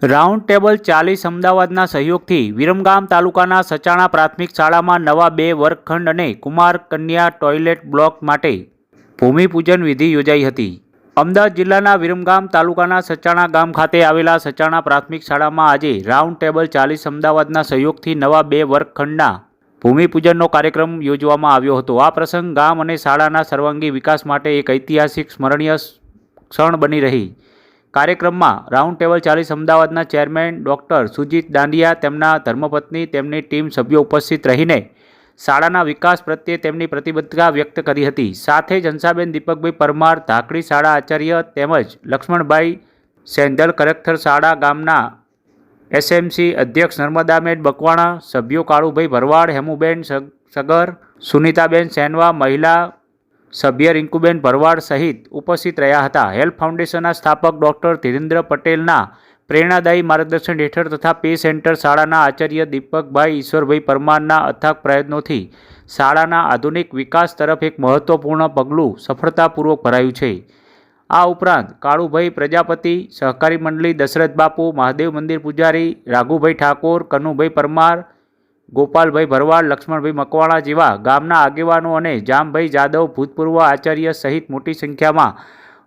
Round table 40 અમદાવાદના સહયોગથી વિરમગામ તાલુકાના સચાણા પ્રાથમિક શાળામાં નવા 2 વર્ગખંડ અને કુમાર કન્યા ટોયલેટ બ્લોક માટે ભૂમિપૂજન વિધિ યોજાઈ હતી। અમદાવાદ જિલ્લાના વિરમગામ તાલુકાના સચાણા ગામ ખાતે આવેલા સચાણા પ્રાથમિક શાળામાં આજે રાઉન્ડ ટેબલ 40 અમદાવાદના સહયોગથી નવા 2 વર્ગખંડના ભૂમિપૂજનનો કાર્યક્રમ યોજવામાં આવ્યો હતો। આ પ્રસંગ ગામ અને શાળાના સર્વાંગી વિકાસ માટે એક ઐતિહાસિક સ્મરણીય ક્ષણ બની રહી। કાર્યક્રમમાં રાઉન્ડ ટેબલ 40 અમદાવાદના ચેરમેન ડૉક્ટર સુજીત દાંડિયા, તેમના ધર્મપત્ની, તેમની ટીમ સભ્યો ઉપસ્થિત રહીને શાળાના વિકાસ પ્રત્યે તેમની પ્રતિબદ્ધતા વ્યક્ત કરી હતી। સાથે જ હંસાબેન દીપકભાઈ પરમાર, ધાકડી શાળા આચાર્ય તેમજ લક્ષ્મણભાઈ સેંધલ, ખરેખર શાળા ગામના એસએમસી અધ્યક્ષ નર્મદાબેન બકવાણા, સભ્યો કાળુભાઈ ભરવાડ, હેમુબેન સગર, સુનિતાબેન સેનવા, મહિલા સભ્ય રિંકુબેન ભરવાડ સહિત ઉપસ્થિત રહ્યા હતા। હેલ્પ ફાઉન્ડેશનના સ્થાપક ડૉક્ટર ધીરેન્દ્ર પટેલના પ્રેરણાદાયી માર્ગદર્શન હેઠળ તથા પે સેન્ટર શાળાના આચાર્ય દીપકભાઈ ઈશ્વરભાઈ પરમારના અથાગ પ્રયત્નોથી શાળાના આધુનિક વિકાસ તરફ એક મહત્વપૂર્ણ પગલું સફળતાપૂર્વક ભરાયું છે। આ ઉપરાંત કાળુભાઈ પ્રજાપતિ, સહકારી મંડળી દશરથ બાપુ, મહાદેવ મંદિર પૂજારી રાઘુભાઈ ઠાકોર, કનુભાઈ પરમાર, ગોપાલભાઈ ભરવાડ, લક્ષ્મણભાઈ મકવાણા જેવા ગામના આગેવાનો અને જામભાઈ જાદવ, ભૂતપૂર્વ આચાર્ય સહિત મોટી સંખ્યામાં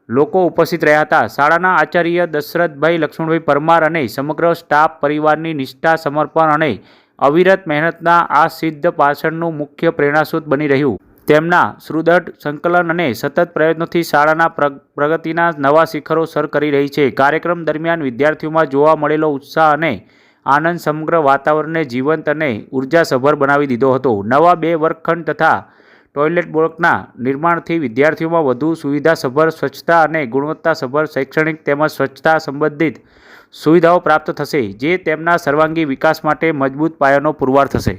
લોકો ઉપસ્થિત રહ્યા હતા। શાળાના આચાર્ય દશરથભાઈ, લક્ષ્મણભાઈ પરમાર અને સમગ્ર સ્ટાફ પરિવારની નિષ્ઠા, સમર્પણ અને અવિરત મહેનતના આ સિદ્ધ પાછળનું મુખ્ય પ્રેરણાસ્ત્રોત બની રહ્યું। તેમના સુદૃઢ સંકલન અને સતત પ્રયત્નોથી શાળાના પ્રગતિના નવા શિખરો સર કરી રહી છે। કાર્યક્રમ દરમિયાન વિદ્યાર્થીઓમાં જોવા મળેલો ઉત્સાહ અને આનંદ સમગ્ર વાતાવરણને જીવંત અને ઉર્જાસભર બનાવી દીધો હતો। નવા 2 વર્ગખંડ તથા ટોયલેટ બ્લોકના નિર્માણથી વિદ્યાર્થીઓમાં વધુ સુવિધાસભર, સ્વચ્છતા અને ગુણવત્તાસભર શૈક્ષણિક તેમજ સ્વચ્છતા સંબંધિત સુવિધાઓ પ્રાપ્ત થશે, જે તેમના સર્વાંગી વિકાસ માટે મજબૂત પાયાનો પુરવાર થશે।